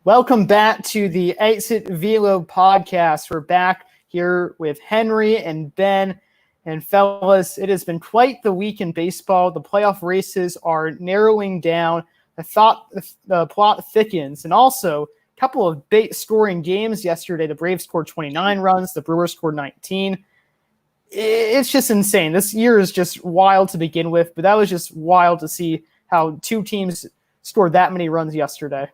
Welcome back to the Exit Velo podcast. We're back here with Henry and Ben. And fellas, it has been quite the week in baseball. The playoff races are narrowing down. The plot thickens. And also, a couple of big scoring games yesterday. The Braves scored 29 runs. The Brewers scored 19. It's just insane. This year is just wild to begin with. But that was just wild to see how two teams scored that many runs yesterday.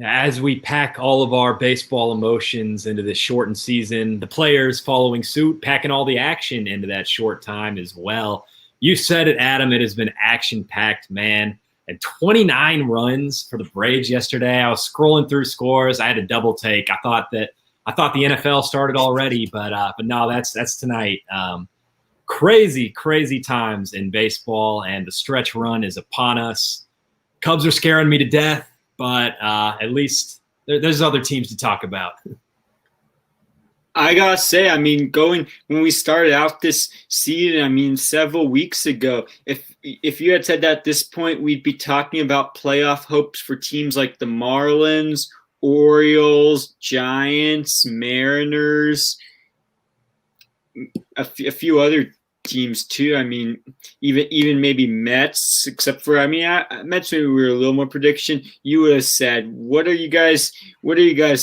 As we pack all of our baseball emotions into this shortened season, the players following suit, packing all the action into that short time as well. You said it, Adam. It has been action-packed, man. And 29 runs for the Braves yesterday. I was scrolling through scores. I had a double take. I thought the NFL started already, but no, that's tonight. Crazy times in baseball, and the stretch run is upon us. Cubs are scaring me to death. But at least there's other teams to talk about. I gotta say, when we started out this season, several weeks ago, if you had said that at this point we'd be talking about playoff hopes for teams like the Marlins, Orioles, Giants, Mariners, a few other teams too. Even maybe Mets, except for Mets maybe we were a little more prediction. You would have said, what are you guys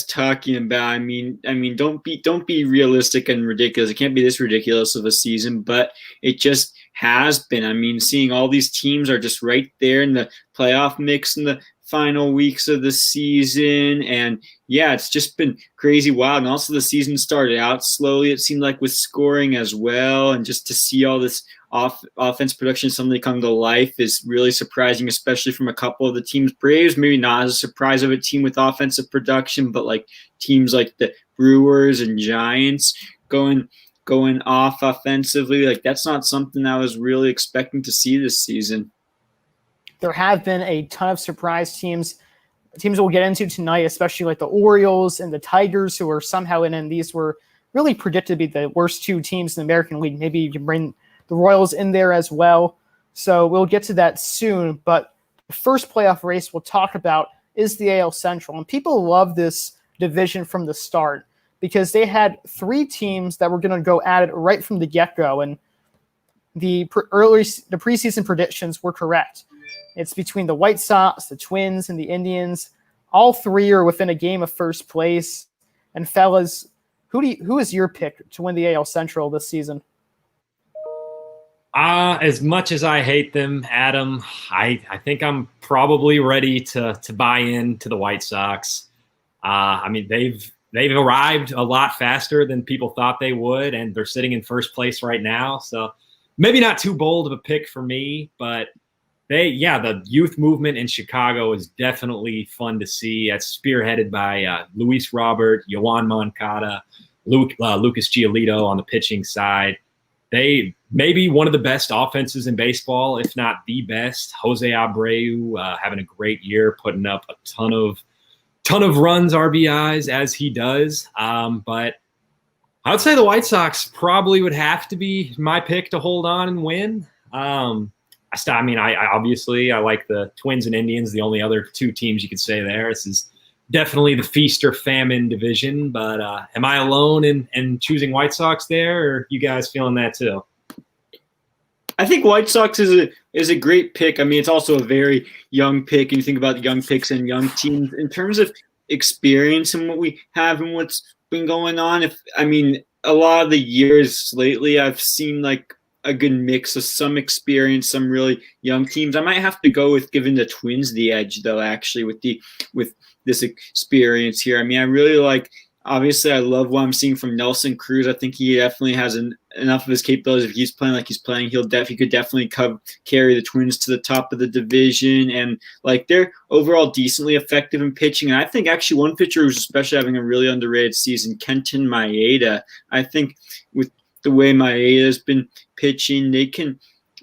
talking about? Don't be realistic and ridiculous. It can't be this ridiculous of a season, but it just has been. Seeing all these teams are just right there in the playoff mix in the final weeks of the season, and yeah, it's just been crazy wild. And also the season started out slowly, it seemed like, with scoring as well, and just to see all this offense production suddenly come to life is really surprising, especially from a couple of the teams. Braves, maybe not as a surprise of a team with offensive production, but like teams like the Brewers and Giants going off offensively, like that's not something I was really expecting to see this season. There have been a ton of surprise teams we'll get into tonight, especially like the Orioles and the Tigers, who are somehow in, and these were really predicted to be the worst two teams in the American League. Maybe you can bring the Royals in there as well. So we'll get to that soon. But the first playoff race we'll talk about is the AL Central. And people love this division from the start because they had three teams that were going to go at it right from the get-go. And the preseason predictions were correct. It's between the White Sox, the Twins, and the Indians. All three are within a game of first place. And fellas, who is your pick to win the AL Central this season? As much as I hate them, Adam, I think I'm probably ready to buy into the White Sox. They've arrived a lot faster than people thought they would, and they're sitting in first place right now. So maybe not too bold of a pick for me, but the youth movement in Chicago is definitely fun to see. It's spearheaded by Luis Robert, Yoan Moncada, Lucas Giolito on the pitching side. They may be one of the best offenses in baseball, if not the best. Jose Abreu having a great year, putting up a ton of runs, RBIs, as he does. But I would say the White Sox probably would have to be my pick to hold on and win. I obviously like the Twins and Indians, the only other two teams you could say there. This is definitely the feast or famine division, but am I alone in choosing White Sox there, or you guys feeling that too? I think White Sox is a great pick. It's also a very young pick, and you think about the young picks and young teams in terms of experience and what we have and what's been going on. A lot of the years lately, I've seen like a good mix of some experience, some really young teams. I might have to go with giving the Twins the edge, though, actually, with this experience here. I really like, obviously, I love what I'm seeing from Nelson Cruz. I think he definitely has enough of his capabilities. If he's playing like he's playing, he could definitely carry the Twins to the top of the division. And like they're overall decently effective in pitching. And I think actually one pitcher who's especially having a really underrated season, Kenton Maeda. I think with the way Maeda's been pitching,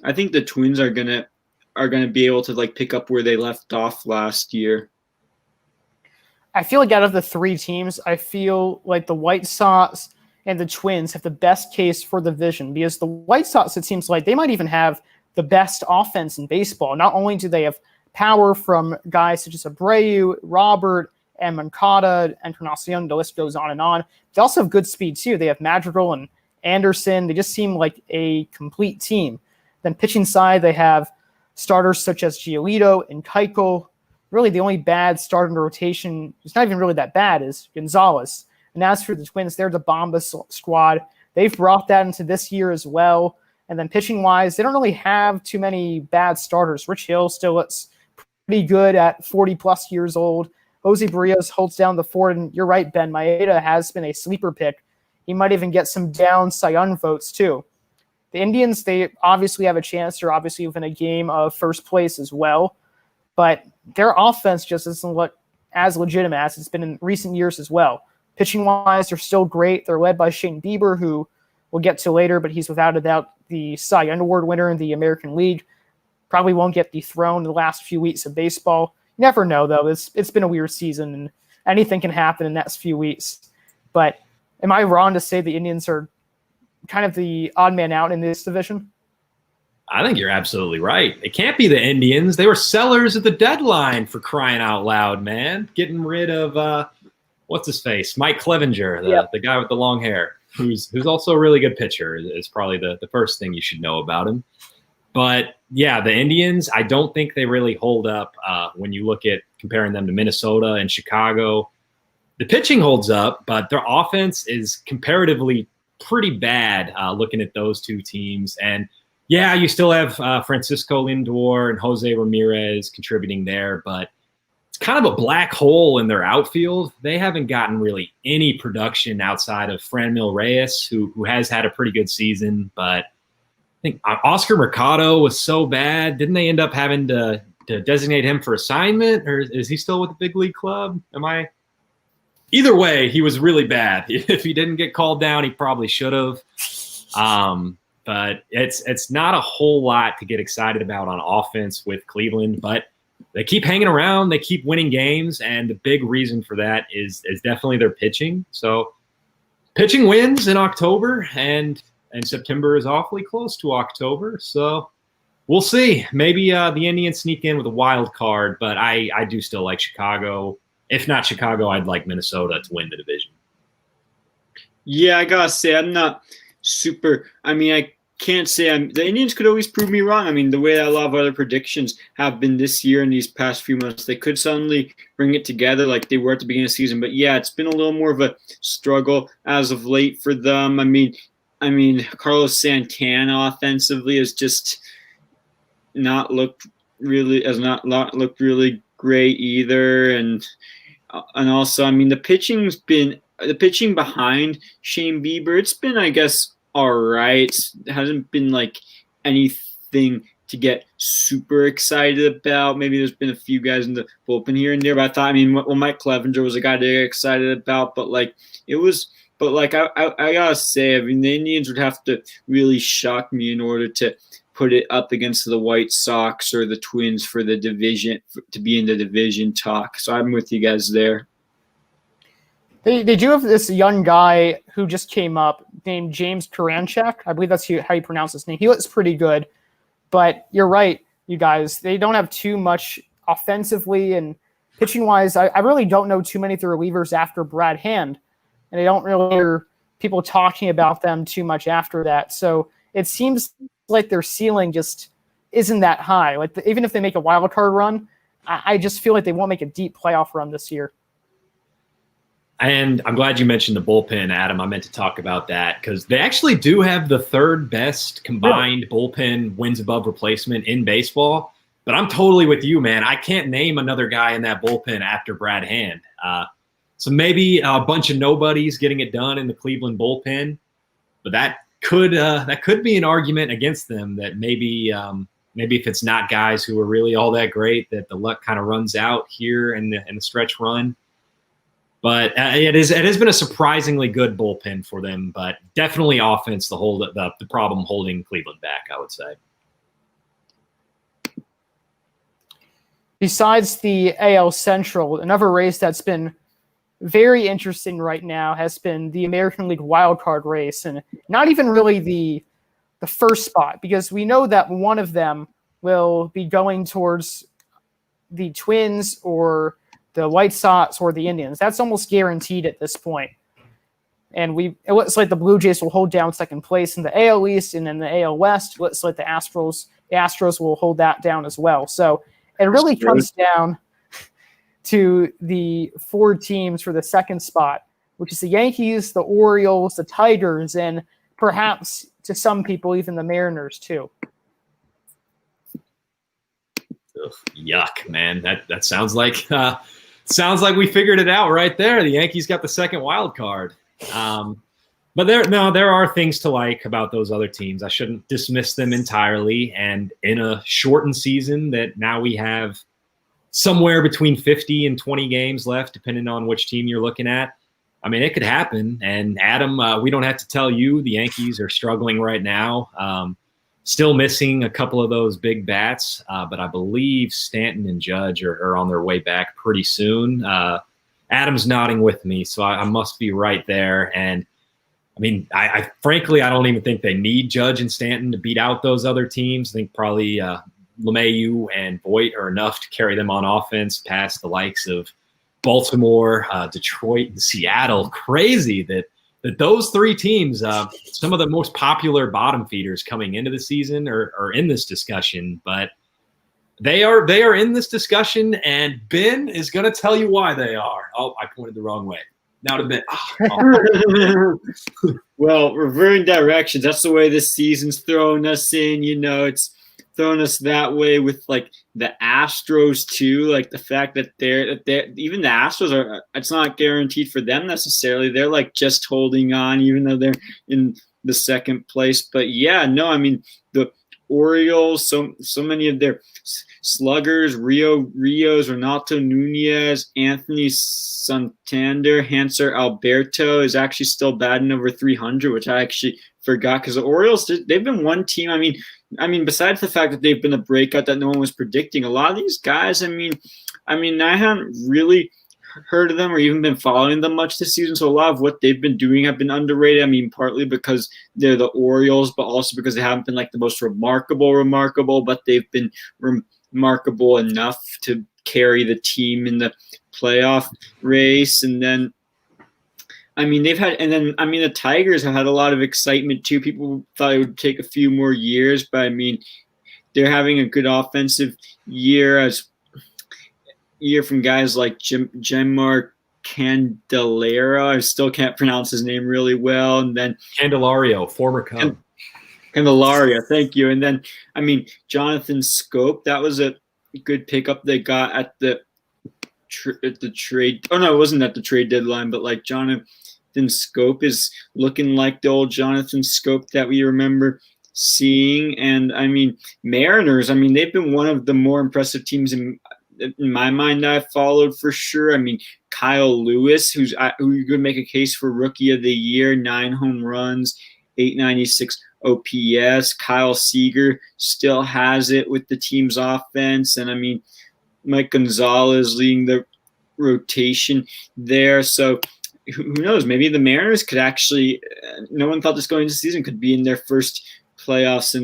I think the Twins are gonna be able to like pick up where they left off last year. I feel like out of the three teams, I feel like the White Sox and the Twins have the best case for the division, because the White Sox, it seems like they might even have the best offense in baseball. Not only do they have power from guys such as Abreu, Robert, and Moncada, Encarnacion. The list goes on and on. They also have good speed too. They have Madrigal and Anderson. They just seem like a complete team. Then pitching side, they have starters such as Giolito and Keuchel. Really, the only bad start in the rotation, it's not even really that bad, is Gonzalez. And as for the Twins, they're the Bomba squad. They've brought that into this year as well. And then pitching-wise, they don't really have too many bad starters. Rich Hill still looks pretty good at 40-plus years old. Jose Barrios holds down the fort, and you're right, Ben. Maeda has been a sleeper pick. He might even get some down Cy Young votes, too. The Indians, they obviously have a chance. They're obviously within a game of first place as well. But their offense just doesn't look as legitimate as it's been in recent years as well. Pitching-wise, they're still great. They're led by Shane Bieber, who we'll get to later, but he's without a doubt the Cy Young Award winner in the American League. Probably won't get dethroned in the last few weeks of baseball. You never know, though. It's been a weird season, and anything can happen in the next few weeks. But am I wrong to say the Indians are kind of the odd man out in this division? I think you're absolutely right. It can't be the Indians. They were sellers at the deadline, for crying out loud, man. Getting rid of, what's his face? Mike Clevenger, the guy with the long hair, who's also a really good pitcher, is probably the first thing you should know about him. But, yeah, the Indians, I don't think they really hold up when you look at comparing them to Minnesota and Chicago. The pitching holds up, but their offense is comparatively pretty bad looking at those two teams. And, yeah, you still have Francisco Lindor and Jose Ramirez contributing there, but it's kind of a black hole in their outfield. They haven't gotten really any production outside of Franmil Reyes, who has had a pretty good season. But I think Oscar Mercado was so bad. Didn't they end up having to designate him for assignment, or is he still with the big league club? Either way, he was really bad. If he didn't get called down, he probably should have. But it's not a whole lot to get excited about on offense with Cleveland, but they keep hanging around, they keep winning games, and the big reason for that is definitely their pitching. So pitching wins in October, and September is awfully close to October. So we'll see. Maybe the Indians sneak in with a wild card, but I do still like Chicago. If not Chicago, I'd like Minnesota to win the division. Yeah, I gotta say, I'm not super. I can't say the Indians could always prove me wrong. The way that a lot of other predictions have been this year and these past few months, they could suddenly bring it together like they were at the beginning of the season. But yeah, it's been a little more of a struggle as of late for them. Carlos Santana offensively has just not looked really great either, and also the pitching behind Shane Bieber, it's been, I guess, all right. It hasn't been like anything to get super excited about. Maybe there's been a few guys in the bullpen here and there, but I thought, Mike Clevenger was a guy to get excited about, but I gotta say, the Indians would have to really shock me in order to put it up against the White Sox or the Twins for the division, to be in the division talk. So I'm with you guys there. They do have this young guy who just came up named James Karanchak. I believe that's how you pronounce his name. He looks pretty good, but you're right, you guys. They don't have too much offensively, and pitching-wise, I really don't know too many of the relievers after Brad Hand, and I don't really hear people talking about them too much after that. So it seems like their ceiling just isn't that high. Even if they make a wild card run, I just feel like they won't make a deep playoff run this year. And I'm glad you mentioned the bullpen, Adam. I meant to talk about that because they actually do have the third best combined bullpen wins above replacement in baseball. But I'm totally with you, man. I can't name another guy in that bullpen after Brad Hand. So maybe a bunch of nobodies getting it done in the Cleveland bullpen. But that could be an argument against them that maybe if it's not guys who are really all that great, that the luck kind of runs out here in the stretch run. But it has been a surprisingly good bullpen for them, but definitely offense the problem holding Cleveland back, I would say. Besides the AL Central, another race that's been very interesting right now has been the American League wildcard race, and not even really the first spot, because we know that one of them will be going towards the Twins or the White Sox or the Indians. That's almost guaranteed at this point. And it looks like the Blue Jays will hold down second place in the AL East, and in the AL West, it looks like the Astros will hold that down as well. So it really comes down to the 4 teams for the second spot, which is the Yankees, the Orioles, the Tigers, and perhaps to some people, even the Mariners too. Ugh, yuck, man. That sounds like we figured it out right there. The Yankees got the second wild card. But there are things to like about those other teams. I shouldn't dismiss them entirely. And in a shortened season that now we have somewhere between 50 and 20 games left, depending on which team you're looking at. I mean, it could happen. And Adam, we don't have to tell you the Yankees are struggling right now. Still missing a couple of those big bats, but I believe Stanton and Judge are on their way back pretty soon. Adam's nodding with me, so I must be right there. And I mean, I frankly, I don't even think they need Judge and Stanton to beat out those other teams. I think probably LeMahieu and Voit are enough to carry them on offense past the likes of Baltimore, Detroit, and Seattle. Crazy that those 3 teams, some of the most popular bottom feeders coming into the season are in this discussion, but they are in this discussion, and Ben is going to tell you why they are. Oh, I pointed the wrong way. Now to Ben. Oh. Well, reverting directions. That's the way this season's throwing us in. It's throwing us that way with like the Astros too. Like the fact that they're even the Astros are. It's not guaranteed for them necessarily. They're like just holding on, even though they're in the second place. But yeah, no, I mean the Orioles. So many of their sluggers, Rios, Renato Nunez, Anthony Santander, Hanser Alberto is actually still batting over 300, which I actually forgot because the Orioles, they've been one team. I mean, besides the fact that they've been a breakout that no one was predicting, a lot of these guys, I mean, I haven't really heard of them or even been following them much this season. So a lot of what they've been doing have been underrated. I mean, partly because they're the Orioles, but also because they haven't been like the most remarkable, but they've been remarkable enough to carry the team in the playoff race. And then, I mean, the Tigers have had a lot of excitement too. People thought it would take a few more years, but I mean, they're having a good offensive year from guys like Jemar Candelario. I still can't pronounce his name really well. And then Candelario, former Cub. Candelario, thank you. And then, I mean, Jonathan Scope, that was a good pickup they got at the trade. Oh, no, it wasn't at the trade deadline, but like Jonathan Scope is looking like the old Jonathan Scope that we remember seeing. And, I mean, Mariners, I mean, they've been one of the more impressive teams in my mind that I've followed for sure. I mean, Kyle Lewis, who you could make a case for Rookie of the Year, 9 home runs, 896 OPS. Kyle Seager still has it with the team's offense. And I mean, Mike Gonzalez leading the rotation there. So who knows? Maybe the Mariners could actually, no one thought this going into the season, could be in their first playoffs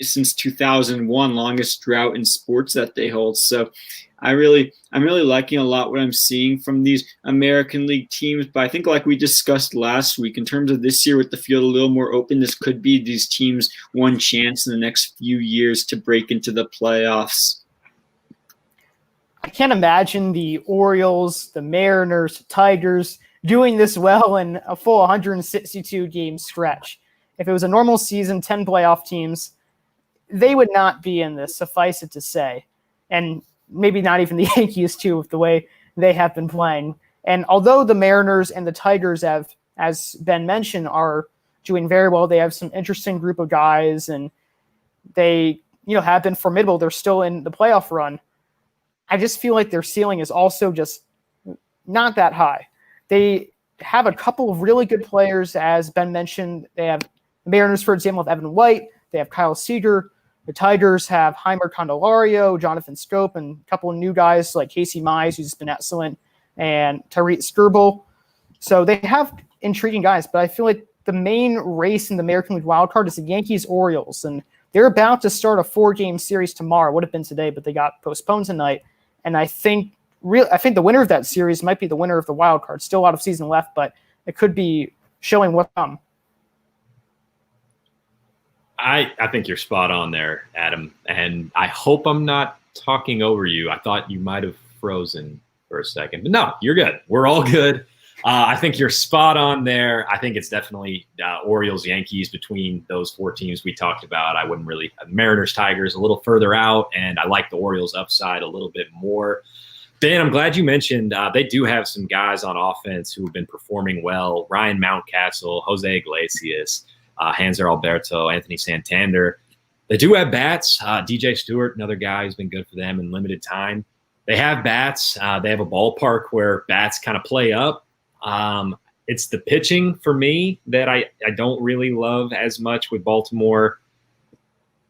since 2001, longest drought in sports that they hold. So I'm really liking a lot what I'm seeing from these American League teams. But I think, like we discussed last week, in terms of this year with the field a little more open, this could be these teams one chance in the next few years to break into the playoffs. I can't imagine the Orioles, the Mariners, the Tigers doing this well in a full 162 game stretch. If it was a normal season, 10 playoff teams, they would not be in this, suffice it to say. And maybe not even the Yankees too, with the way they have been playing. And although the Mariners and the Tigers have, as Ben mentioned, are doing very well, they have some interesting group of guys and they, have been formidable. They're still in the playoff run. I just feel like their ceiling is also just not that high. They have a couple of really good players, as Ben mentioned. They have the Mariners, for example, have Evan White. They have Kyle Seager. The Tigers have Heimer Candelario, Jonathan Scope, and a couple of new guys like Casey Mize, who's been excellent, and Tariq Skubal. So they have intriguing guys, but I feel like the main race in the American League wildcard is the Yankees-Orioles, and They're about to start a 4-game series tomorrow. It would have been today, but they got postponed tonight. And I think the winner of that series might be the winner of the wild card. Still a lot of season left, but it could be showing what's come. I think you're spot on there, Adam. And I hope I'm not talking over you. I thought you might have frozen for a second. But no, you're good. We're all good. I think you're spot on there. I think it's definitely Orioles, Yankees between those 4 teams we talked about. I wouldn't really – Mariners, Tigers a little further out, and I like the Orioles upside a little bit more. Dan, I'm glad you mentioned they do have some guys on offense who have been performing well. Ryan Mountcastle, Jose Iglesias, Hanser Alberto, Anthony Santander. They do have bats. DJ Stewart, another guy who's been good for them in limited time. They have bats. They have a ballpark where bats kind of play up. It's the pitching for me that I don't really love as much with Baltimore.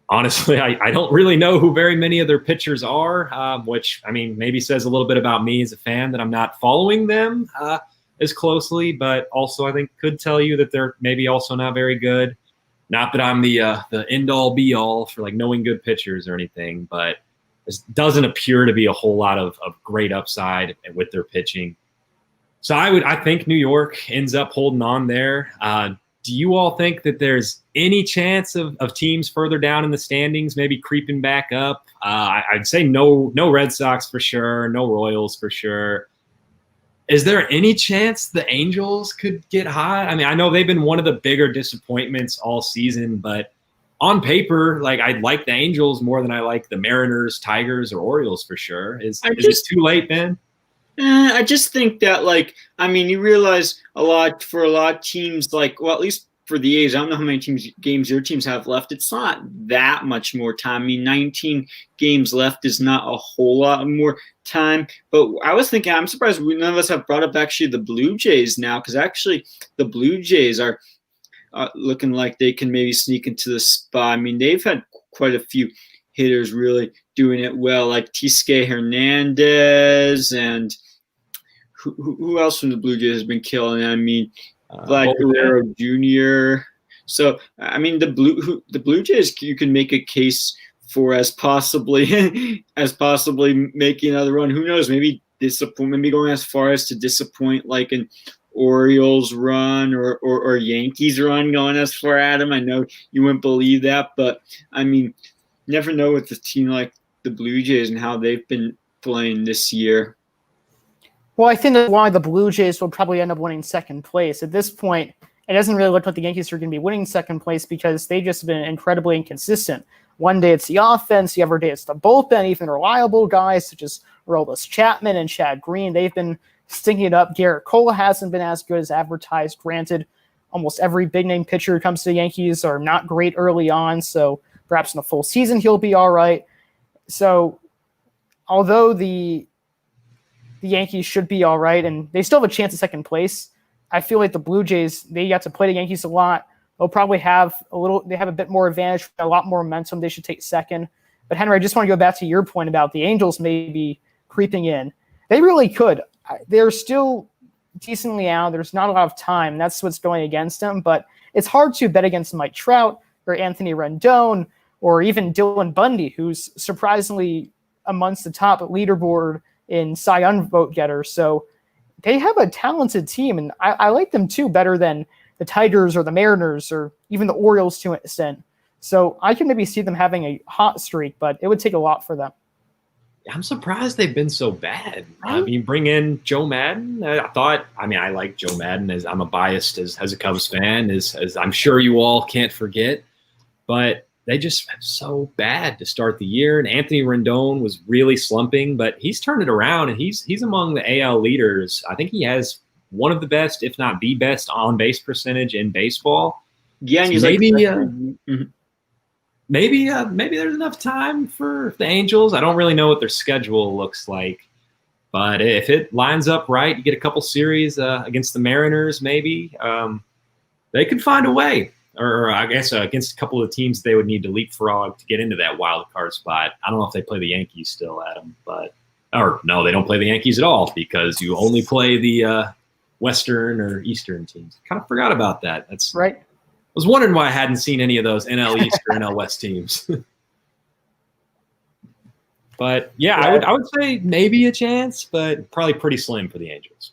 Honestly, I don't really know who very many of their pitchers are, which, I mean, maybe says a little bit about me as a fan that I'm not following them as closely, but also I think could tell you that they're maybe also not very good. Not that I'm the end-all be-all for like knowing good pitchers or anything, but it doesn't appear to be a whole lot of great upside with their pitching. So I think New York ends up holding on there. Do you all think that there's any chance of teams further down in the standings maybe creeping back up? I'd say no Red Sox for sure, no Royals for sure. Is there any chance the Angels could get high? I mean, I know they've been one of the bigger disappointments all season, but on paper, like I like the Angels more than I like the Mariners, Tigers, or Orioles for sure. Is it too late, Ben? I just think that, like, I mean, you realize for a lot of teams, like, well, at least for the A's, I don't know how many games your teams have left. It's not that much more time. I mean, 19 games left is not a whole lot more time. But I was thinking, I'm surprised none of us have brought up actually the Blue Jays now, because actually the Blue Jays are looking like they can maybe sneak into the spot. I mean, they've had quite a few hitters really doing it well, like Tisque Hernandez and who else from the Blue Jays has been killing? I mean, Vlad Guerrero Jr. So, I mean, the Blue Jays, you can make a case for as possibly making another run. Who knows? Maybe going as far as to disappoint like an Orioles run or Yankees run going as far, Adam. I know you wouldn't believe that, but I mean, never know with a team like the Blue Jays and how they've been playing this year. Well, I think that's why the Blue Jays will probably end up winning second place. At this point, it doesn't really look like the Yankees are going to be winning second place because they've just been incredibly inconsistent. One day it's the offense, the other day it's the bullpen, even reliable guys such as Aroldis Chapman and Chad Green. They've been stinking it up. Garrett Cole hasn't been as good as advertised. Granted, almost every big-name pitcher who comes to the Yankees are not great early on, so perhaps in a full season he'll be all right. So although the Yankees should be all right, and they still have a chance at second place, I feel like the Blue Jays, they got to play the Yankees a lot. They'll probably have a bit more advantage, a lot more momentum. They should take second. But Henry, I just want to go back to your point about the Angels maybe creeping in. They really could. They're still decently out. There's not a lot of time. That's what's going against them. But it's hard to bet against Mike Trout or Anthony Rendon or even Dylan Bundy, who's surprisingly amongst the top leaderboard in Cy Young vote getters. So they have a talented team, and I like them too better than the Tigers or the Mariners or even the Orioles to an extent. So I can maybe see them having a hot streak, but it would take a lot for them. I'm surprised they've been so bad. I mean, bring in Joe Madden. I like Joe Madden as I'm a biased as a Cubs fan, as I'm sure you all can't forget. But they just went so bad to start the year. And Anthony Rendon was really slumping, but he's turned it around, and he's among the AL leaders. I think he has one of the best, if not the best, on-base percentage in baseball. Yeah, and so he's maybe there's enough time for the Angels. I don't really know what their schedule looks like. But if it lines up right, you get a couple series against the Mariners maybe. They could find a way. Or I guess against a couple of teams they would need to leapfrog to get into that wild card spot. I don't know if they play the Yankees still, Adam. Or no, they don't play the Yankees at all because you only play the Western or Eastern teams. Kind of forgot about that. That's right. was wondering why I hadn't seen any of those NL East or NL West teams. But yeah, I would say maybe a chance, but probably pretty slim for the Angels.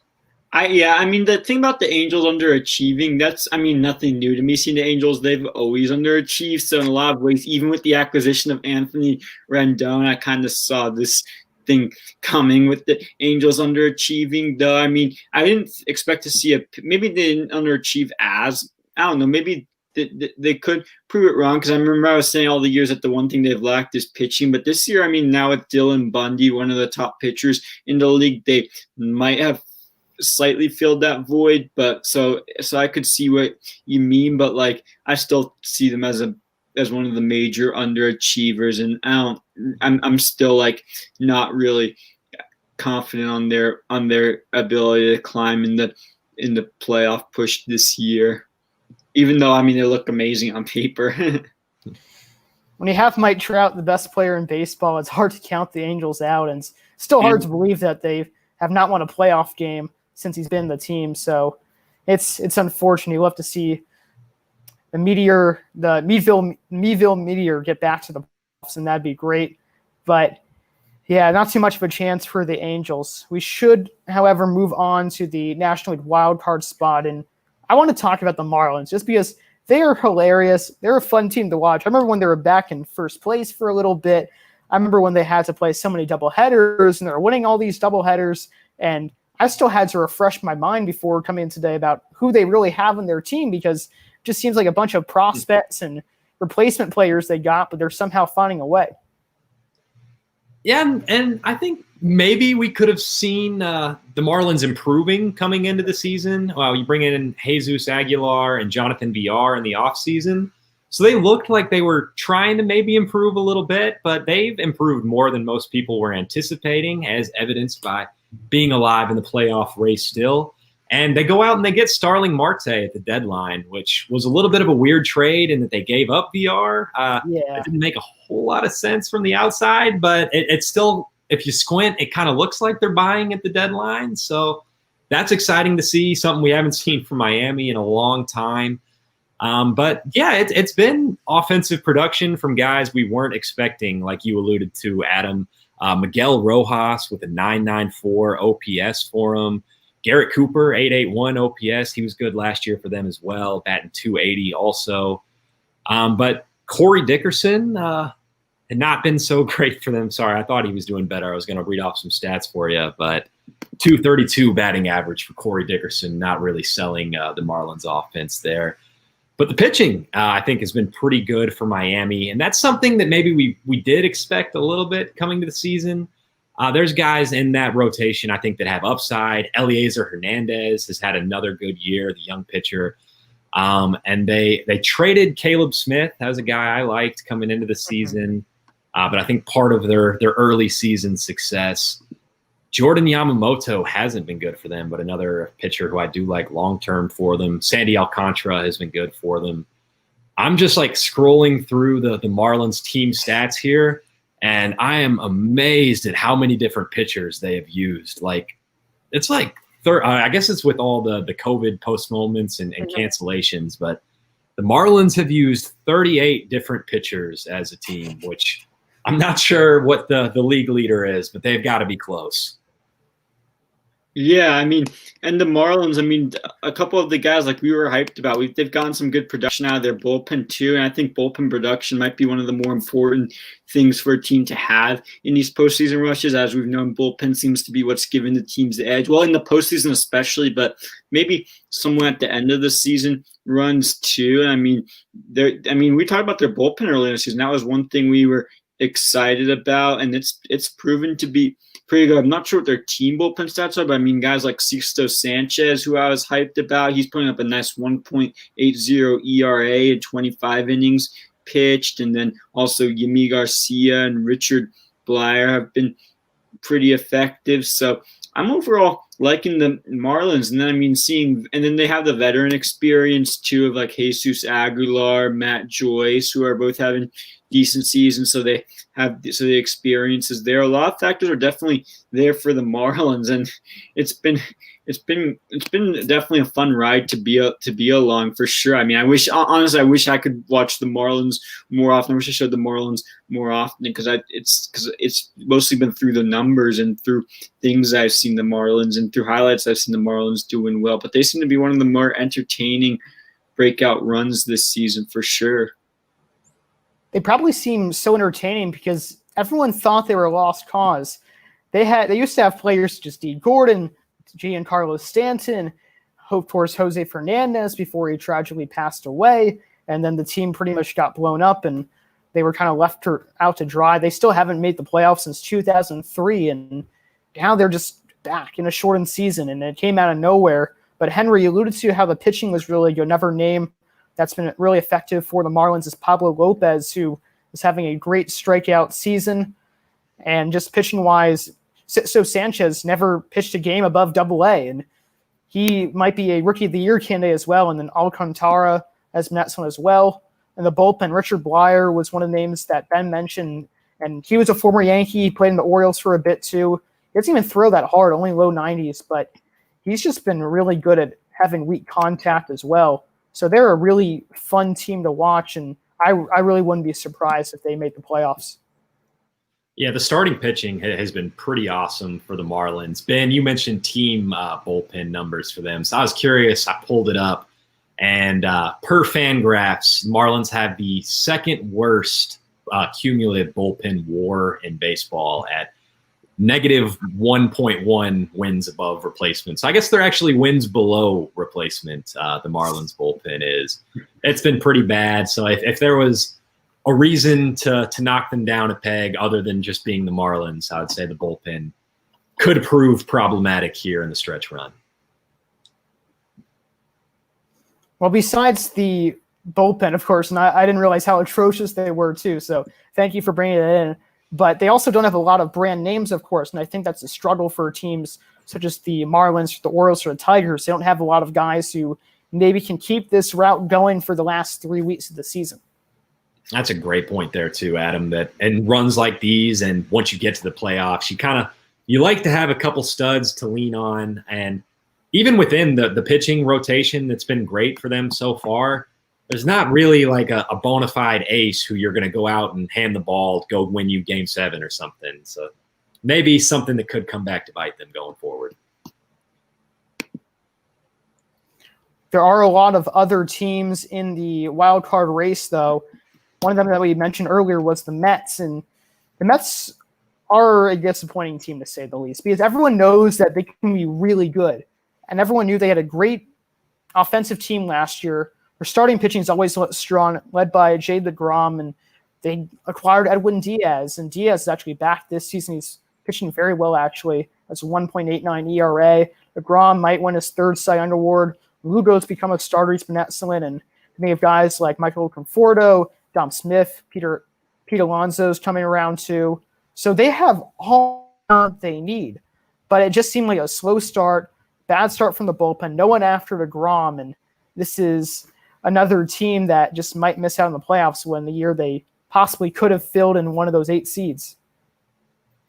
I mean, the thing about the Angels underachieving, that's, I mean, nothing new to me. Seeing the Angels, they've always underachieved. So in a lot of ways, even with the acquisition of Anthony Rendon, I kind of saw this thing coming with the Angels underachieving. Though, I mean, I didn't expect to see maybe they didn't underachieve as, I don't know, maybe they could prove it wrong, because I remember I was saying all the years that the one thing they've lacked is pitching. But this year, I mean, now with Dylan Bundy, one of the top pitchers in the league, they might have slightly filled that void. But so I could see what you mean, but like I still see them as one of the major underachievers, and I'm still like not really confident on their ability to climb in the playoff push this year. Even though, I mean, they look amazing on paper. When you have Mike Trout, the best player in baseball, it's hard to count the Angels out, and it's still hard to believe that they have not won a playoff game since he's been in the team. So it's unfortunate. You'll have to see the Meadville Meteor get back to the playoffs, and that'd be great. But yeah, not too much of a chance for the Angels. We should, however, move on to the National League wild card spot, and I want to talk about the Marlins just because they are hilarious. They're a fun team to watch. I remember when they were back in first place for a little bit. I remember when they had to play so many doubleheaders, and they were winning all these doubleheaders, and I still had to refresh my mind before coming in today about who they really have on their team, because it just seems like a bunch of prospects and replacement players they got, but they're somehow finding a way. Yeah, and I think maybe we could have seen the Marlins improving coming into the season. Well, you bring in Jesus Aguilar and Jonathan Villar in the offseason. So they looked like they were trying to maybe improve a little bit, but they've improved more than most people were anticipating, as evidenced by being alive in the playoff race still. And they go out and they get Starling Marte at the deadline, which was a little bit of a weird trade in that they gave up VR. It didn't make a whole lot of sense from the outside, but it's still, if you squint, it kind of looks like they're buying at the deadline. So that's exciting to see, something we haven't seen from Miami in a long time. But yeah, it's been offensive production from guys we weren't expecting, like you alluded to, Adam. Miguel Rojas with a 994 OPS for him. Garrett Cooper, 881 OPS. He was good last year for them as well, batting 280 also. But Corey Dickerson had not been so great for them. Sorry, I thought he was doing better. I was going to read off some stats for you, but 232 batting average for Corey Dickerson, not really selling the Marlins offense there. But the pitching, I think, has been pretty good for Miami, and that's something that maybe we did expect a little bit coming to the season. There's guys in that rotation, I think, that have upside. Eliezer Hernandez has had another good year, the young pitcher. And they traded Caleb Smith. That was a guy I liked coming into the season. But I think part of their early season success, Jordan Yamamoto hasn't been good for them, but another pitcher who I do like long-term for them. Sandy Alcantara has been good for them. I'm just like scrolling through the Marlins team stats here, and I am amazed at how many different pitchers they have used. Like, it's like, I guess it's with all the COVID postponements and cancellations, but the Marlins have used 38 different pitchers as a team, which I'm not sure what the league leader is, but they've got to be close. Yeah, I mean, and the Marlins, I mean, a couple of the guys like we were hyped about, they've gotten some good production out of their bullpen too, and I think bullpen production might be one of the more important things for a team to have in these postseason rushes. As we've known, bullpen seems to be what's given the teams the edge. Well, in the postseason especially, but maybe somewhere at the end of the season runs too. I mean, we talked about their bullpen earlier in the season. That was one thing we were excited about, and it's proven to be pretty good. I'm not sure what their team bullpen stats are, but I mean, guys like Sixto Sanchez, who I was hyped about, he's putting up a nice 1.80 ERA in 25 innings pitched. And then also Yimi Garcia and Richard Blyer have been pretty effective. So I'm overall liking the Marlins. And then, I mean, and then they have the veteran experience too of like Jesus Aguilar, Matt Joyce, who are both having decent seasons. So the experience is there. A lot of factors are definitely there for the Marlins, and it's been definitely a fun ride to be along for sure. I mean, I wish I could watch the Marlins more often. I wish I showed the Marlins more often because it's mostly been through the numbers and through things I've seen the Marlins and through highlights I've seen the Marlins doing well. But they seem to be one of the more entertaining breakout runs this season for sure. They probably seem so entertaining because everyone thought they were a lost cause. They used to have players such as Dee Gordon, Giancarlo Stanton, of course Jose Fernandez before he tragically passed away, and then the team pretty much got blown up and they were kind of left out to dry. They still haven't made the playoffs since 2003, and now they're just back in a shortened season, and it came out of nowhere. But Henry alluded to how the pitching was really good. Another name that's been really effective for the Marlins is Pablo Lopez, who is having a great strikeout season. And just pitching-wise, so Sanchez never pitched a game above Double-A, and he might be a Rookie of the Year candidate as well. And then Alcantara has been excellent as well. And the bullpen, Richard Blyer was one of the names that Ben mentioned, and he was a former Yankee. He played in the Orioles for a bit too. He doesn't even throw that hard, only low 90s, but he's just been really good at having weak contact as well. So they're a really fun team to watch, and I really wouldn't be surprised if they made the playoffs. Yeah, the starting pitching has been pretty awesome for the Marlins. Ben, you mentioned team bullpen numbers for them. So I was curious. I pulled it up. And per Fangraphs, Marlins have the second worst cumulative bullpen WAR in baseball at negative 1.1 wins above replacement. So I guess they're actually wins below replacement. The Marlins bullpen is. It's been pretty bad. So if there was a reason to knock them down a peg other than just being the Marlins, I would say the bullpen could prove problematic here in the stretch run. Well, besides the bullpen, of course, and I didn't realize how atrocious they were too, so thank you for bringing it in. But they also don't have a lot of brand names, of course, and I think that's a struggle for teams such as the Marlins, the Orioles, or the Tigers. They don't have a lot of guys who maybe can keep this route going for the last 3 weeks of the season. That's a great point there too, Adam, that in runs like these and once you get to the playoffs, you like to have a couple studs to lean on. And even within the pitching rotation that's been great for them so far, there's not really like a bona fide ace who you're going to go out and hand the ball, go win you game 7 or something. So maybe something that could come back to bite them going forward. There are a lot of other teams in the wild card race, though. One of them that we mentioned earlier was the Mets, and the Mets are a disappointing team to say the least because everyone knows that they can be really good, and everyone knew they had a great offensive team last year. Their starting pitching is always strong, led by Jade DeGrom, and they acquired Edwin Diaz, and Diaz is actually back this season. He's pitching very well, actually. That's a 1.89 ERA. DeGrom might win his third Cy Young Award. Lugo's become a starter. He's been excellent, and they have guys like Michael Conforto, Dom Smith, Pete Alonso's coming around too. So they have all they need, but it just seemed like a slow start, bad start from the bullpen, no one after DeGrom, and this is another team that just might miss out on the playoffs when the year they possibly could have filled in one of those 8 seeds.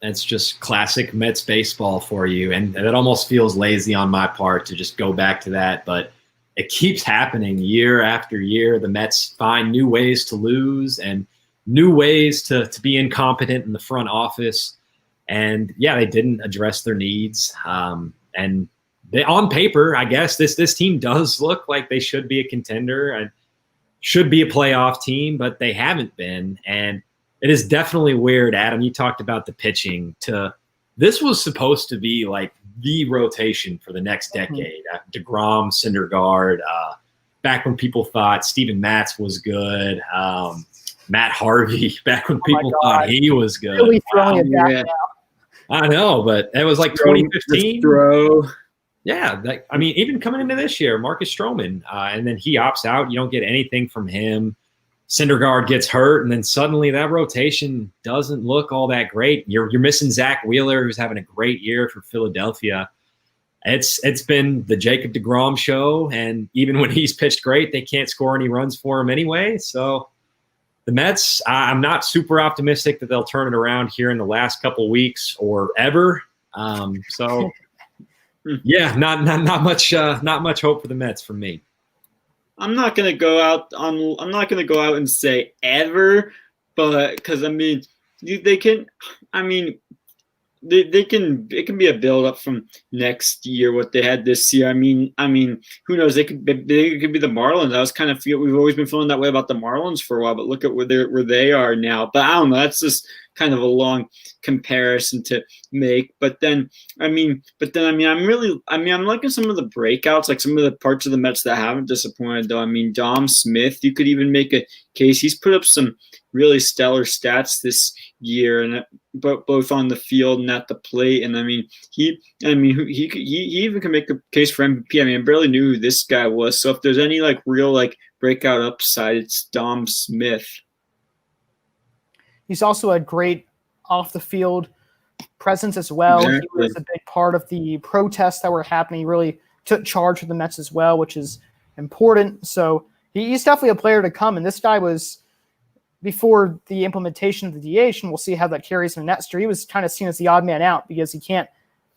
That's just classic Mets baseball for you, and it almost feels lazy on my part to just go back to that, but it keeps happening year after year. The Mets find new ways to lose and new ways to be incompetent in the front office. And yeah, they didn't address their needs. And they, on paper, I guess this team does look like they should be a contender and should be a playoff team, but they haven't been. And it is definitely weird, Adam. You talked about the pitching. This was supposed to be like the rotation for the next decade. DeGrom, Syndergaard, back when people thought Steven Matz was good. Matt Harvey, back when people thought he was good. Really throwing it back now. I know, but it was like 2015. Yeah, I mean, even coming into this year, Marcus Stroman, and then he opts out. You don't get anything from him. Syndergaard gets hurt, and then suddenly that rotation doesn't look all that great. You're missing Zach Wheeler, who's having a great year for Philadelphia. it's been the Jacob deGrom show, and even when he's pitched great, they can't score any runs for him anyway. So the Mets, I'm not super optimistic that they'll turn it around here in the last couple of weeks or ever. So yeah, not much hope for the Mets from me. I'm not gonna go out and say ever, but because I mean they can. I mean they can. It can be a build up from next year what they had this year. I mean who knows? They could be the Marlins. I was kind of we've always been feeling that way about the Marlins for a while, but look at where they are now. But I don't know. That's just kind of a long comparison to make. But then I'm liking some of the breakouts, like some of the parts of the Mets that haven't disappointed though. I mean, Dom Smith, you could even make a case. He's put up some really stellar stats this year, and both on the field and at the plate. And he even can make a case for MVP. I mean, I barely knew who this guy was. So if there's any like real like breakout upside, it's Dom Smith. He's also a great off the field presence as well. Exactly. He was a big part of the protests that were happening. He really took charge of the Mets as well, which is important. So he's definitely a player to come. And this guy was, before the implementation of the DH, and we'll see how that carries in next year, he was kind of seen as the odd man out because he can't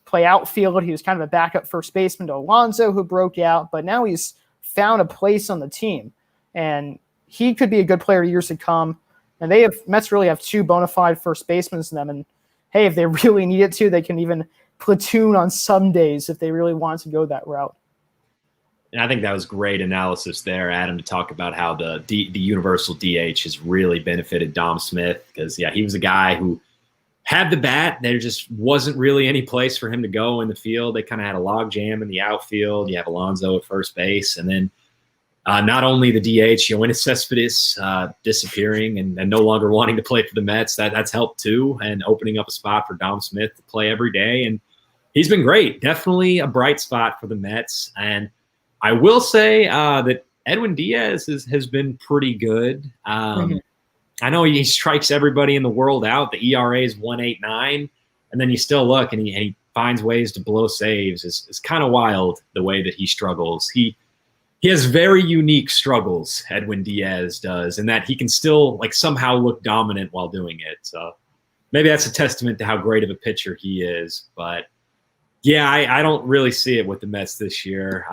play outfield. He was kind of a backup first baseman to Alonso, who broke out, but now he's found a place on the team, and he could be a good player years to come. And Mets really have two bona fide first basemen in them, and hey, if they really needed to, they can even platoon on some days if they really want to go that route. And I think that was great analysis there, Adam, to talk about how the universal DH has really benefited Dom Smith because, yeah, he was a guy who had the bat. There just wasn't really any place for him to go in the field. They kind of had a log jam in the outfield. You have Alonso at first base. And then not only the DH, Yoenis Cespedes disappearing and no longer wanting to play for the Mets, that's helped too, and opening up a spot for Dom Smith to play every day. And he's been great. Definitely a bright spot for the Mets. And I will say that Edwin Diaz has been pretty good. I know he strikes everybody in the world out. The ERA is 1.89, and then you still look and he finds ways to blow saves. It's kind of wild the way that he struggles. He has very unique struggles, Edwin Diaz does, in that he can still like somehow look dominant while doing it. So maybe that's a testament to how great of a pitcher he is. But yeah, I don't really see it with the Mets this year.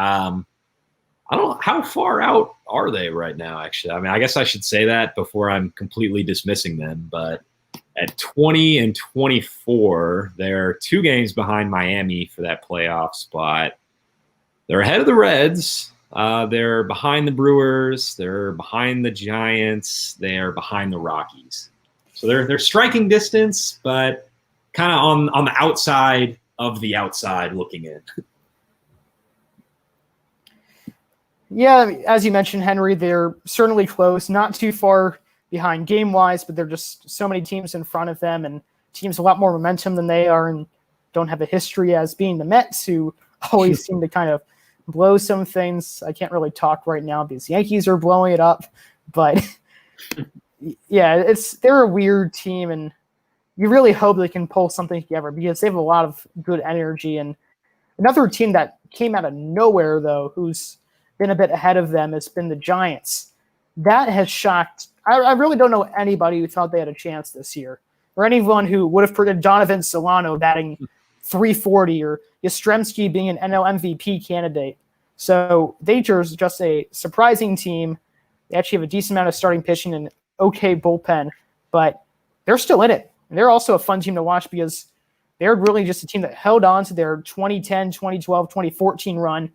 I don't. How far out are they right now? Actually, I mean, I guess I should say that before I'm completely dismissing them. But at 20-24, they're 2 games behind Miami for that playoff spot. They're ahead of the Reds. They're behind the Brewers. They're behind the Giants. They're behind the Rockies. So they're striking distance, but kind of on the outside of the outside looking in. Yeah, as you mentioned, Henry, they're certainly close, not too far behind game-wise, but there are just so many teams in front of them, and teams a lot more momentum than they are and don't have a history as being the Mets, who always seem to kind of blow some things. I can't really talk right now because the Yankees are blowing it up, but yeah, they're a weird team, and you really hope they can pull something together because they have a lot of good energy. And another team that came out of nowhere, though, who's been a bit ahead of them, has been the Giants. That has shocked. I really don't know anybody who thought they had a chance this year, or anyone who would have predicted Donovan Solano batting .340 or Yastrzemski being an NL MVP candidate. So they are just a surprising team. They actually have a decent amount of starting pitching and okay bullpen, but they're still in it. And they're also a fun team to watch because they're really just a team that held on to their 2010, 2012, 2014 run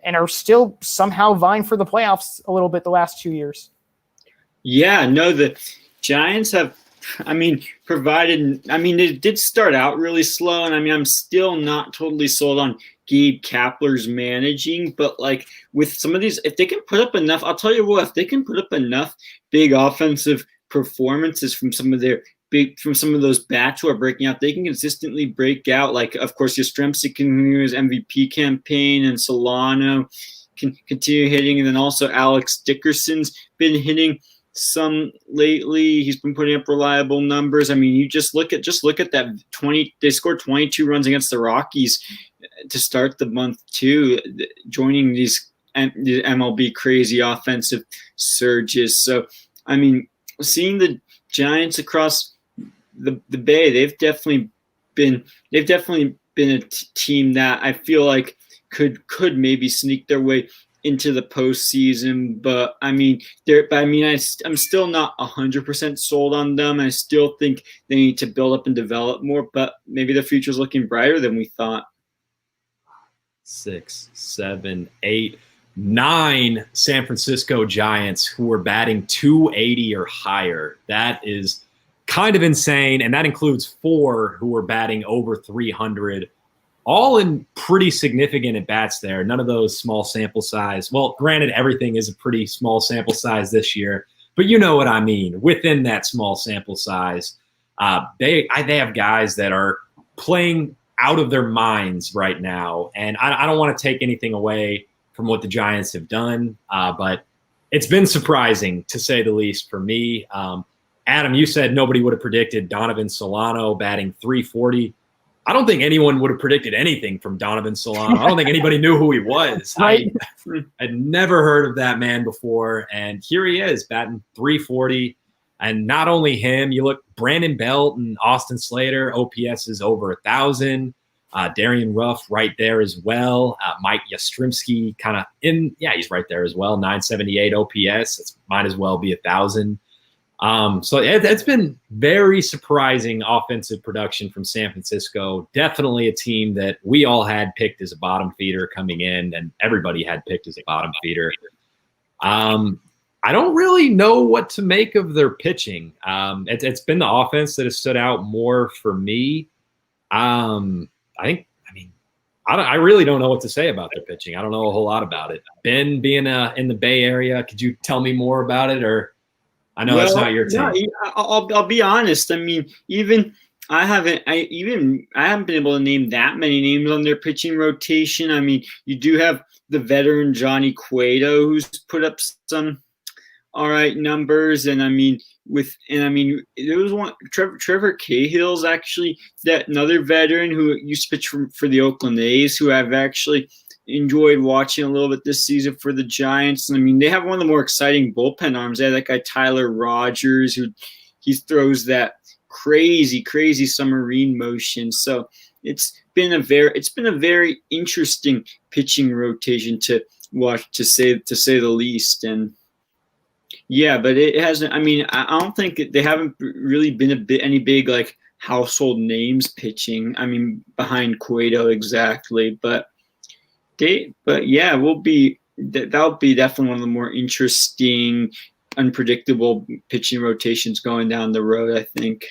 and are still somehow vying for the playoffs a little bit the last 2 years. Yeah, no, the Giants have, it did start out really slow, and I'm still not totally sold on Gabe Kapler's managing, but like with some of these, if they can put up enough, I'll tell you what, if they can put up enough big offensive performances from some of those bats who are breaking out, they can consistently break out. Like, of course, Yastrzemski can continue his MVP campaign, and Solano can continue hitting, and then also Alex Dickerson's been hitting some lately. He's been putting up reliable numbers. I mean, you just look at that 20. They scored 22 runs against the Rockies to start the month too, joining these MLB crazy offensive surges. So, I mean, seeing the Giants across the Bay, they've definitely been a team that I feel like could maybe sneak their way into the postseason. But I mean, I'm still not 100% sold on them. I still think they need to build up and develop more. But maybe the future's looking brighter than we thought. 6, 7, 8, 9 San Francisco Giants who are batting 280 or higher. That is kind of insane, and that includes 4 who are batting over 300, all in pretty significant at-bats there. None of those small sample size. Well, granted, everything is a pretty small sample size this year, but you know what I mean. Within that small sample size, they have guys that are playing out of their minds right now, and I don't want to take anything away from what the Giants have done, but it's been surprising, to say the least, for me. Adam, you said nobody would have predicted Donovan Solano batting 340. I don't think anyone would have predicted anything from Donovan Solano. I don't think anybody knew who he was. Right. I'd never heard of that man before, and here he is batting 340. And not only him, you look Brandon Belt and Austin Slater, OPS is over 1,000. Darian Ruff right there as well. Mike Yastrzemski he's right there as well. 978 OPS. It might as well be 1,000. So it's been very surprising offensive production from San Francisco. Definitely a team that we all had picked as a bottom feeder coming in, and everybody had picked as a bottom feeder. I don't really know what to make of their pitching. It's been the offense that has stood out more for me. I really don't know what to say about their pitching. I don't know a whole lot about it. Ben, being in the Bay Area, could you tell me more about it? Or I know that's not your team. Yeah, I'll be honest. I mean, I haven't been able to name that many names on their pitching rotation. I mean, you do have the veteran Johnny Cueto, who's put up some all right numbers, and there was one Trevor Cahill's actually that another veteran who used to pitch for the Oakland A's, who I've actually enjoyed watching a little bit this season for the Giants. And I mean, they have one of the more exciting bullpen arms. They have that guy Tyler Rogers, he throws that crazy submarine motion. So it's been a very interesting pitching rotation to watch, to say the least. And yeah, but it hasn't. I mean, I don't think they haven't really been any big like household names pitching. I mean, behind Cueto exactly, but yeah, that'll be definitely one of the more interesting, unpredictable pitching rotations going down the road, I think.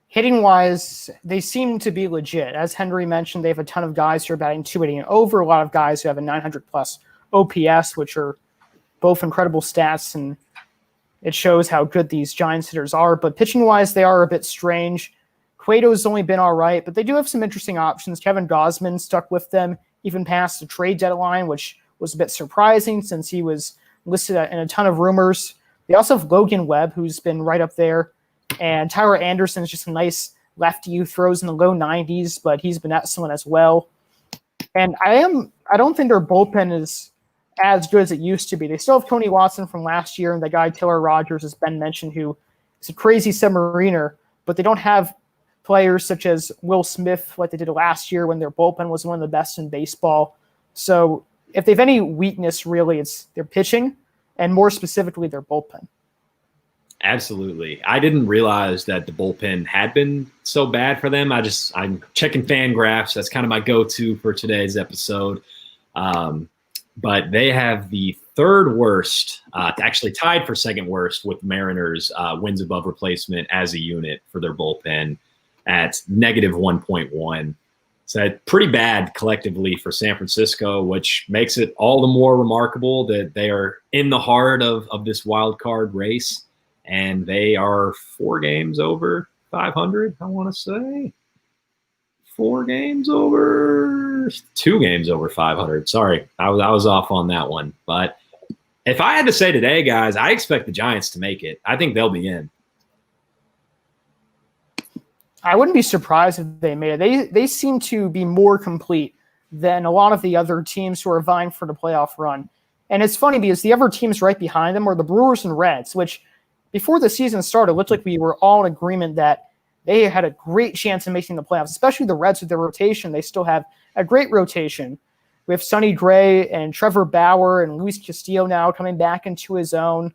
Hitting wise, they seem to be legit. As Henry mentioned, they have a ton of guys who are batting 280 and over, a lot of guys who have a 900 plus OPS, which are both incredible stats, and it shows how good these Giants hitters are. But pitching-wise, they are a bit strange. Cueto's only been all right, but they do have some interesting options. Kevin Gausman stuck with them even past the trade deadline, which was a bit surprising since he was listed in a ton of rumors. They also have Logan Webb, who's been right up there, and Tyler Anderson is just a nice lefty who throws in the low 90s, but he's been excellent as well. And I don't think their bullpen is as good as it used to be. They still have Tony Watson from last year, and the guy Taylor Rogers, as Ben mentioned, who is a crazy submariner, but they don't have players such as Will Smith like they did last year when their bullpen was one of the best in baseball. So if they have any weakness, really, it's their pitching, and more specifically their bullpen. Absolutely. I didn't realize that the bullpen had been so bad for them. I'm checking fan graphs. That's kind of my go-to for today's episode. But they have the third worst, actually tied for second worst with Mariners wins above replacement as a unit for their bullpen at negative 1.1. So pretty bad collectively for San Francisco, which makes it all the more remarkable that they are in the heart of this wild card race. And they are 4 games over 500, I want to say. 2 games over 500. Sorry, I was off on that one. But if I had to say today, guys, I expect the Giants to make it. I think they'll be in. I wouldn't be surprised if they made it. They seem to be more complete than a lot of the other teams who are vying for the playoff run. And it's funny because the other teams right behind them are the Brewers and Reds, which before the season started, it looked like we were all in agreement that they had a great chance of making the playoffs, especially the Reds with their rotation. They still have a great rotation. We have Sonny Gray and Trevor Bauer and Luis Castillo now coming back into his own.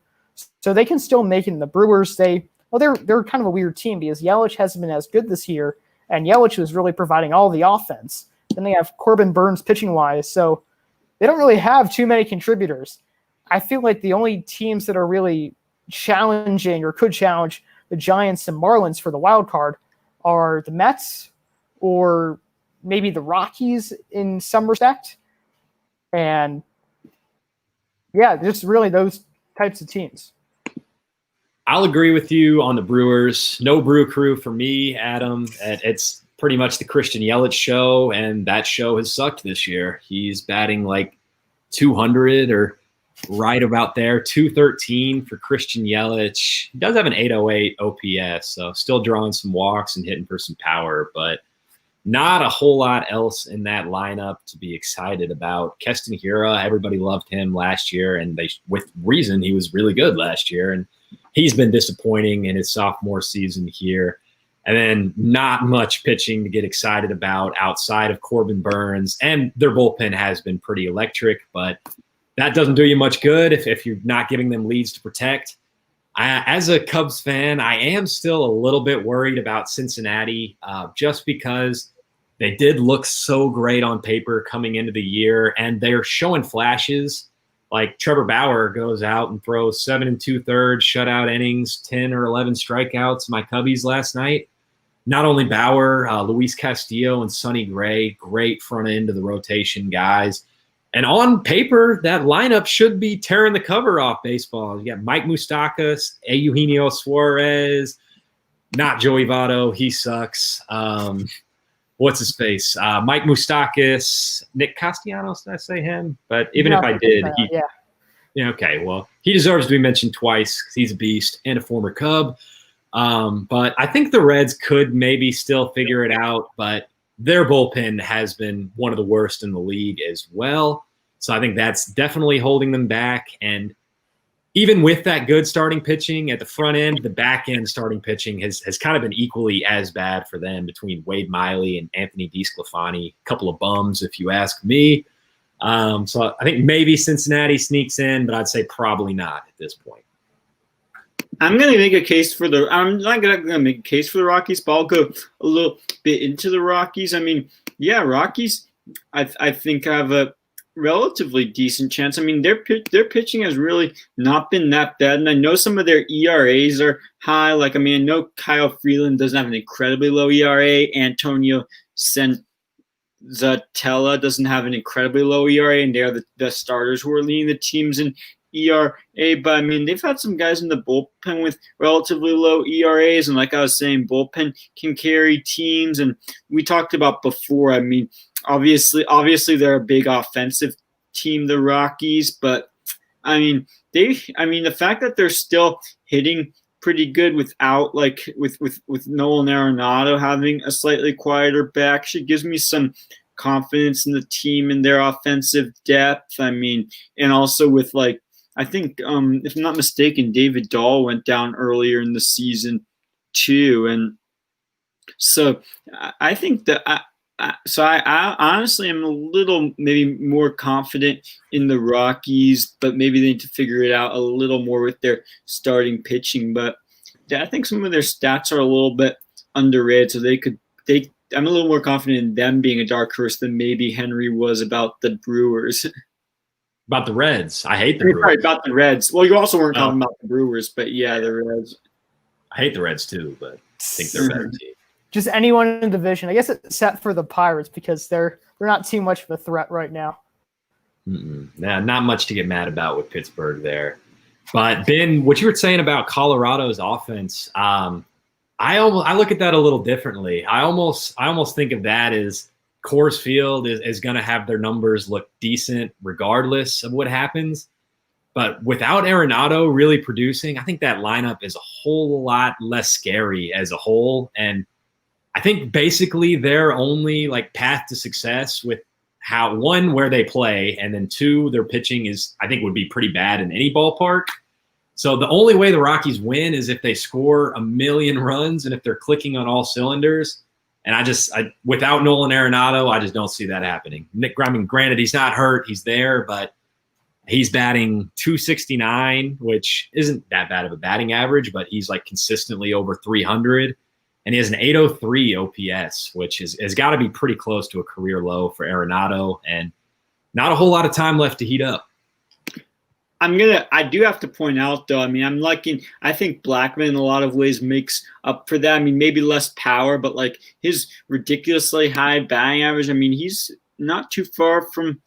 So they can still make it. In the Brewers, they're kind of a weird team because Yelich hasn't been as good this year, and Yelich was really providing all the offense. Then they have Corbin Burns pitching-wise, so they don't really have too many contributors. I feel like the only teams that are really challenging or could challenge the Giants and Marlins for the wild card are the Mets or maybe the Rockies in some respect. And yeah, just really those types of teams. I'll agree with you on the Brewers. No Brew Crew for me, Adam. It's pretty much the Christian Yelich show, and that show has sucked this year. He's batting like 200 or right about there, 213 for Christian Yelich. He does have an 808 OPS, so still drawing some walks and hitting for some power, but not a whole lot else in that lineup to be excited about. Keston Hiura, everybody loved him last year, and with reason, he was really good last year, and he's been disappointing in his sophomore season here. And then not much pitching to get excited about outside of Corbin Burns, and their bullpen has been pretty electric, but that doesn't do you much good if you're not giving them leads to protect. As a Cubs fan, I am still a little bit worried about Cincinnati just because they did look so great on paper coming into the year, and they're showing flashes. Like Trevor Bauer goes out and throws 7 2/3 shutout innings, 10 or 11 strikeouts. My Cubbies last night. Not only Bauer, Luis Castillo and Sonny Gray, great front end of the rotation guys. And on paper, that lineup should be tearing the cover off baseball. You got Mike Moustakas, Eugenio Suarez, not Joey Votto. He sucks. What's his face? Mike Moustakas, Nick Castellanos, did I say him? But even if I did, okay, well, he deserves to be mentioned twice because he's a beast and a former Cub. But I think the Reds could maybe still figure it out, but their bullpen has been one of the worst in the league as well. So I think that's definitely holding them back. And even with that good starting pitching at the front end, the back end starting pitching has kind of been equally as bad for them between Wade Miley and Anthony DeSclafani. A couple of bums, if you ask me. So I think maybe Cincinnati sneaks in, but I'd say probably not at this point. I'm going to make a case for the – I'm not going to make a case for the Rockies, but I'll go a little bit into the Rockies. I mean, yeah, Rockies I think have a relatively decent chance. I mean, their pitching has really not been that bad, and I know some of their ERAs are high. Like, I mean, I know Kyle Freeland doesn't have an incredibly low ERA. Antonio Senzatella doesn't have an incredibly low ERA, and they're the starters who are leading the teams in ERA, but I mean, they've had some guys in the bullpen with relatively low ERAs, and like I was saying, bullpen can carry teams. And we talked about before, I mean, obviously they're a big offensive team, the Rockies, but I mean, the fact that they're still hitting pretty good without with Nolan Arenado having a slightly quieter back actually gives me some confidence in the team and their offensive depth. I mean, and also with I think, if I'm not mistaken, David Dahl went down earlier in the season too. And so I think that I honestly am a little maybe more confident in the Rockies, but maybe they need to figure it out a little more with their starting pitching. But I think some of their stats are a little bit underrated, so I'm a little more confident in them being a dark horse than maybe Henry was about the Brewers. About the Reds. I hate the Brewers. Right, about the Reds. Well, you also weren't talking about the Brewers, but yeah, the Reds. I hate the Reds too, but I think they're a better team. Just anyone in the division. I guess except for the Pirates because they're not too much of a threat right now. Nah, not much to get mad about with Pittsburgh there. But Ben, what you were saying about Colorado's offense, I look at that a little differently. I almost think of that as Coors Field is going to have their numbers look decent regardless of what happens. But without Arenado really producing, I think that lineup is a whole lot less scary as a whole. And I think basically their only like path to success with how one, where they play, and then two, their pitching is, I think, would be pretty bad in any ballpark. So the only way the Rockies win is if they score a million runs and if they're clicking on all cylinders. And without Nolan Arenado, I just don't see that happening. I mean, granted, he's not hurt, he's there, but he's batting 269, which isn't that bad of a batting average, but he's like consistently over 300. And he has an 803 OPS, which has got to be pretty close to a career low for Arenado, and not a whole lot of time left to heat up. I do have to point out, though, I mean, I think Blackmon in a lot of ways makes up for that. I mean, maybe less power, but like his ridiculously high batting average, I mean, he's not too far from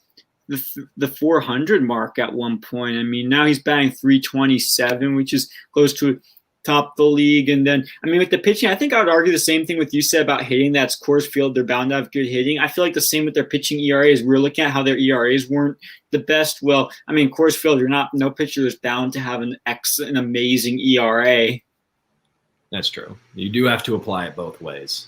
the 400 mark at one point. I mean, now he's batting 327, which is close to top of the league. And then, I mean, with the pitching, I think I would argue the same thing with you said about hitting. That's Coors Field. They're bound to have good hitting. I feel like the same with their pitching ERAs. We're looking at how their ERAs weren't the best. Well, I mean, Coors Field, no pitcher is bound to have an amazing ERA. That's true. You do have to apply it both ways.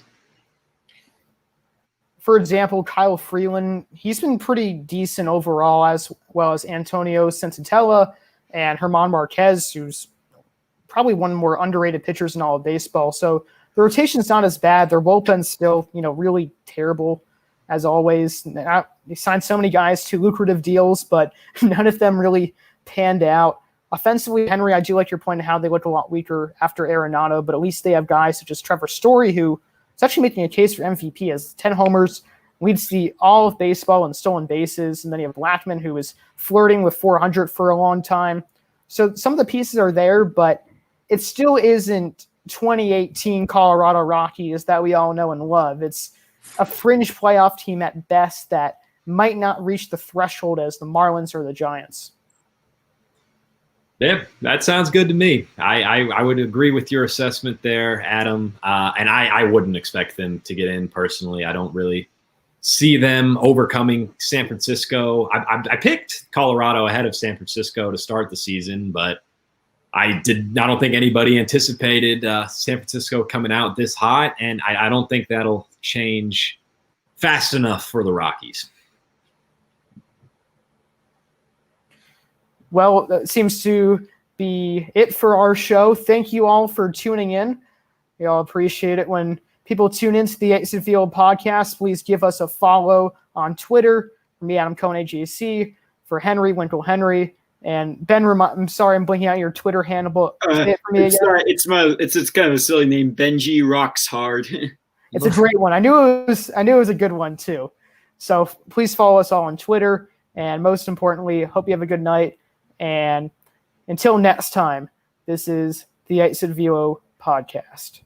For example, Kyle Freeland, he's been pretty decent overall, as well as Antonio Sensatella and German Marquez, who's probably one of the more underrated pitchers in all of baseball. So the rotation's not as bad. Their bullpen's still, really terrible as always. They signed so many guys to lucrative deals, but none of them really panned out. Offensively, Henry, I do like your point of how they look a lot weaker after Arenado, but at least they have guys such as Trevor Story, who is actually making a case for MVP, as 10 homers, leads all of baseball in stolen bases. And then you have Blackmon, who is flirting with 400 for a long time. So some of the pieces are there, but it still isn't 2018 Colorado Rockies that we all know and love. It's a fringe playoff team at best that might not reach the threshold as the Marlins or the Giants. Yeah, that sounds good to me. I would agree with your assessment there, Adam. And I wouldn't expect them to get in personally. I don't really see them overcoming San Francisco. I picked Colorado ahead of San Francisco to start the season, but I don't think anybody anticipated San Francisco coming out this hot, and I don't think that'll change fast enough for the Rockies. Well, that seems to be it for our show. Thank you all for tuning in. We all appreciate it when people tune into the Exit Velo podcast. Please give us a follow on Twitter. For me, Adam Cohen, AJC. For Henry, Winkle Henry. And Ben, I'm sorry, I'm blinking out your Twitter handle. Say it for me again. It's kind of a silly name. Benji Rocks Hard. It's a great one. I knew it was a good one too. So please follow us all on Twitter. And most importantly, hope you have a good night. And until next time, this is the Exit Velo podcast.